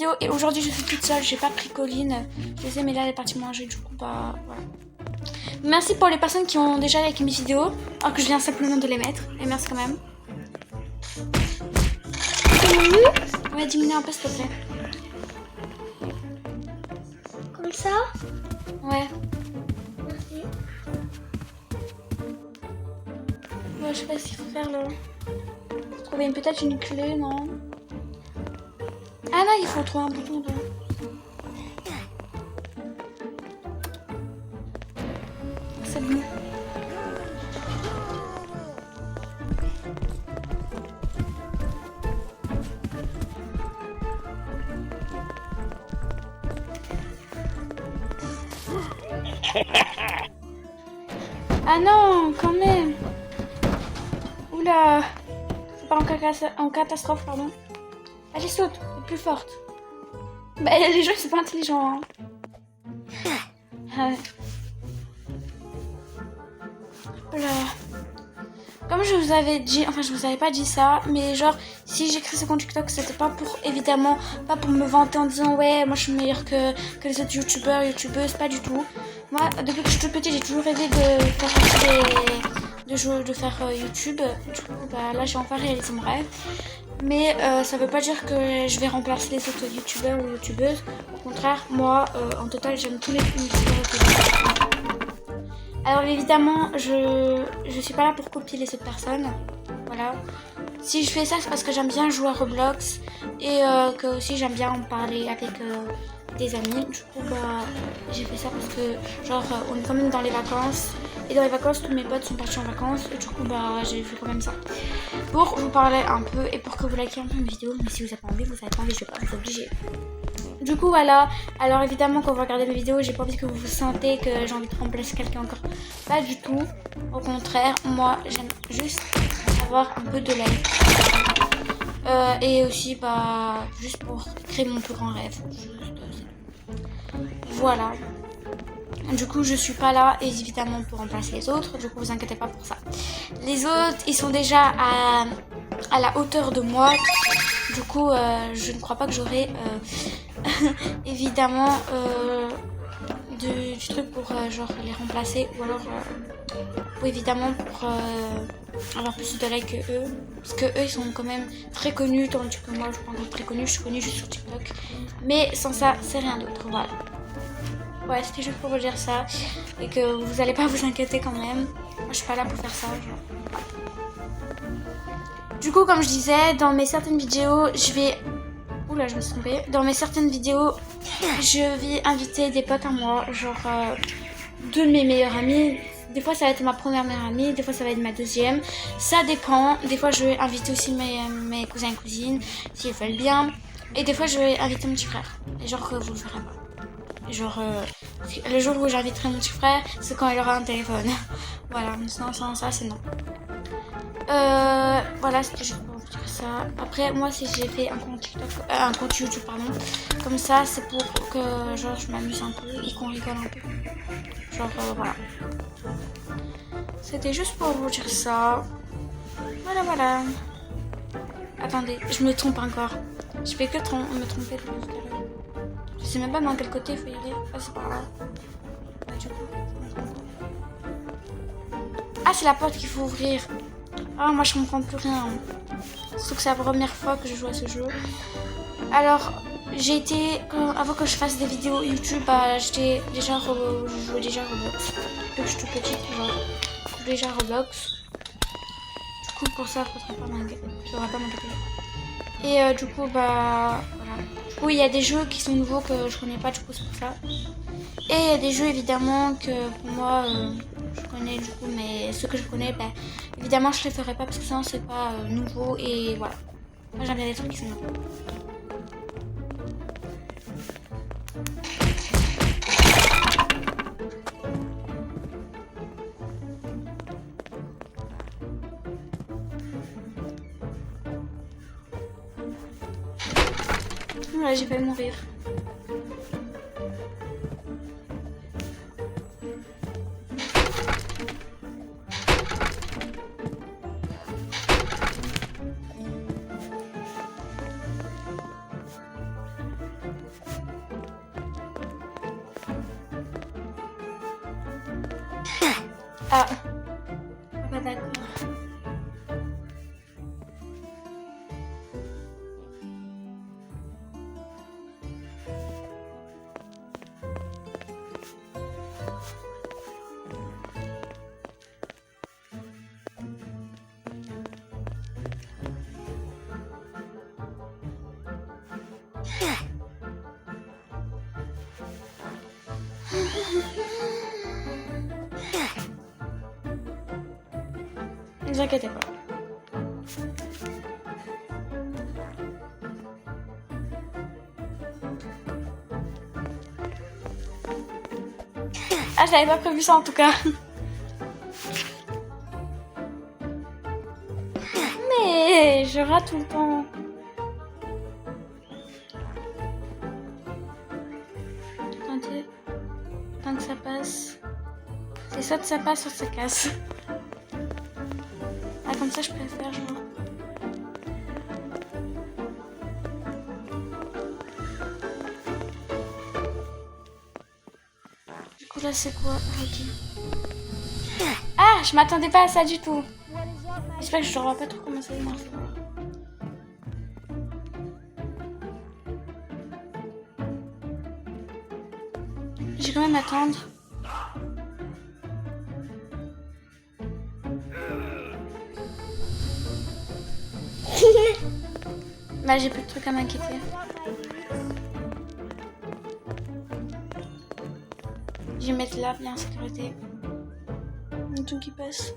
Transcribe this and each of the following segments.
vidéo. Et aujourd'hui, je suis toute seule. J'ai pas pris Colline. Je les ai, mais là, elle est partie manger. Du coup, bah voilà. Merci pour les personnes qui ont déjà liké mes vidéos. Alors que je viens simplement de les mettre. Et merci quand même. Ouais, diminue un peu, s'il te plaît. Comme ça? Ouais. Merci. Ouais, je sais pas ce qu'il faut faire là. Trouver peut-être une clé, non? Ah non, il faut trouver un bouton là. C'est bon. Ah non, quand même. Oula. C'est pas en catastrophe, pardon. Allez, saute, t'es plus forte. Bah, les gens, ils sont pas intelligents. Hein. Ouais. Oula. Comme je vous avais dit, enfin je vous avais pas dit ça, mais genre si j'ai créé ce compte TikTok, c'était pas pour, évidemment, pas pour me vanter en disant ouais moi je suis meilleure que les autres youtubeuses, pas du tout. Moi depuis que je suis toute petite j'ai toujours rêvé de faire de faire YouTube. Du coup bah là j'ai enfin réalisé mon rêve. Mais ça veut pas dire que je vais remplacer les autres youtubeurs ou youtubeuses. Au contraire, moi en total j'aime tous les youtubeurs que j'aime. Alors évidemment, je suis pas là pour copier les autres personnes, voilà. Si je fais ça, c'est parce que j'aime bien jouer à Roblox et que aussi j'aime bien en parler avec des amis. Du coup, bah, j'ai fait ça parce que genre on est quand même dans les vacances et dans les vacances tous mes potes sont partis en vacances et du coup bah j'ai fait quand même ça pour vous parler un peu et pour que vous likiez un peu mes vidéos. Mais si vous avez pas envie, vous avez pas envie, je vais pas vous obliger. Du coup voilà, alors évidemment quand vous regardez mes vidéos, j'ai pas envie que vous vous sentez que j'ai envie de remplacer quelqu'un encore. Pas du tout, au contraire, moi j'aime juste avoir un peu de likes. Et aussi bah juste pour créer mon plus grand rêve. Voilà. Du coup je suis pas là évidemment pour remplacer les autres, du coup vous inquiétez pas pour ça. Les autres ils sont déjà à la hauteur de moi. Du coup je ne crois pas que j'aurai évidemment du truc pour genre les remplacer ou alors ou évidemment pour avoir plus de likes que eux parce que eux ils sont quand même très connus tandis que moi je suis pas encore très connue, je suis connue juste sur TikTok mais sans ça c'est rien d'autre. Voilà, ouais c'était juste pour vous dire ça et que vous allez pas vous inquiéter quand même, moi je suis pas là pour faire ça genre. Du coup comme je disais dans mes certaines vidéos je vais oula, je me suis trompée. Dans mes certaines vidéos, je vais inviter des potes à moi, genre deux de mes meilleurs amis. Des fois, ça va être ma première meilleure amie, des fois, ça va être ma deuxième. Ça dépend. Des fois, je vais inviter aussi mes cousins et cousines, s'ils veulent bien. Et des fois, je vais inviter mon petit frère. Et genre, vous le verrez pas. Genre, le jour où j'inviterai mon petit frère, c'est quand il aura un téléphone. Voilà, sans ça, c'est non. Voilà, c'était juste pour vous dire ça. Après, moi, si j'ai fait un compte YouTube, pardon, comme ça, c'est pour que genre je m'amuse un peu et qu'on rigole un peu. Genre, voilà. C'était juste pour vous dire ça. Voilà, voilà. Attendez, je me trompe encore. Je fais que me tromper depuis tout à l'heure. Je sais même pas dans quel côté il faut y aller. Ah, c'est par là. Ouais, du coup, je me trompe. Ah, c'est la porte qu'il faut ouvrir. Ah, moi je comprends plus rien. Surtout que c'est la première fois que je joue à ce jeu. Alors, j'ai été, avant que je fasse des vidéos YouTube, bah, je jouais déjà à Roblox. Depuis que je suis toute petite, genre, je jouais déjà à Roblox. Du coup, pour ça, je ne devrais pas m'inquiéter. Et du coup, bah, voilà. Du coup, il y a des jeux qui sont nouveaux que je connais pas, du coup, c'est pour ça. Et il y a des jeux, évidemment, que pour moi, je connais, du coup, mais ceux que je connais, bah, évidemment, je les ferai pas parce que sinon, c'est pas nouveau. Et voilà. Moi, j'aime bien les trucs qui sont nouveaux. Voilà, j'ai failli mourir. Ah. Pas d'accord. Ne vous inquiétez pas. Ah, je n'avais pas prévu ça en tout cas. Mais je rate tout le temps. Attendez. Tant que ça passe. C'est soit ça passe, soit ça casse. Ah, comme ça je préfère, genre. Du coup là c'est quoi? Ah, ok. Ah, je m'attendais pas à ça du tout. J'espère que je ne vois pas trop comment ça marche. Je vais quand même attendre. Là j'ai plus de trucs à m'inquiéter. Je vais mettre là bien en sécurité. Un tout qui passe.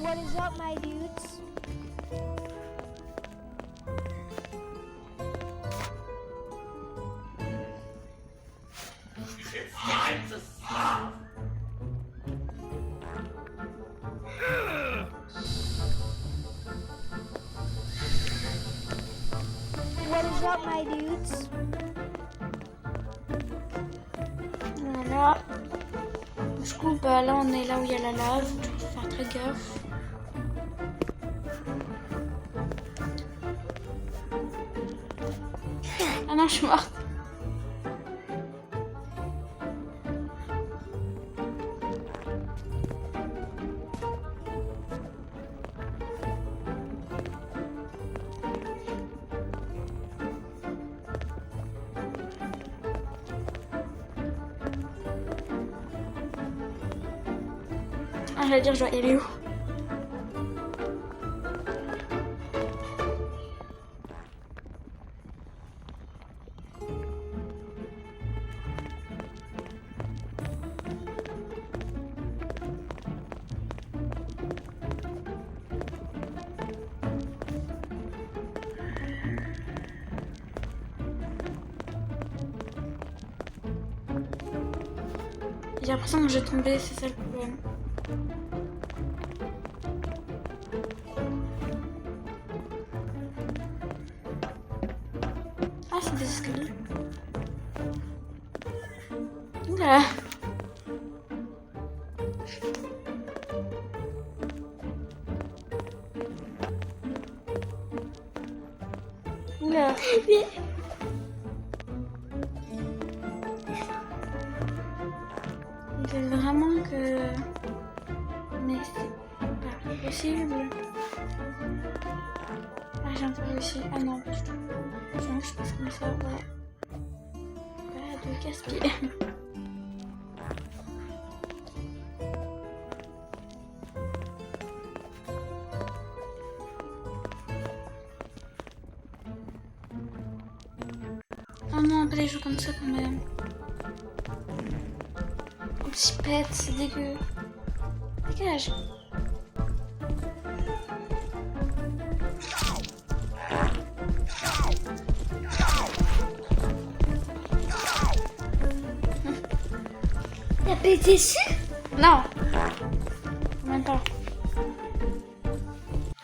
What is up, my dudes? What is up, my dudes? Voilà. Du coup, bah là on est là où il y a la lave. Il faut faire très gaffe. Ah non, je suis morte. Ah, j'allais dire, je dois y aller où? J'ai l'impression que je vais tomber, c'est ça le problème. Ah, c'est des escaliers. Oula. Oula. C'est vraiment que... Mais c'est pas possible. Ah, j'ai un peu réussi. Ah non, pas du tout. Genre, je passe comme ça, ouais. Pas de casse-pied. Oh non, pas les jouer comme ça quand même. Un petit pet, c'est dégueu. Dégage. T'as pété dessus? Non. Même pas.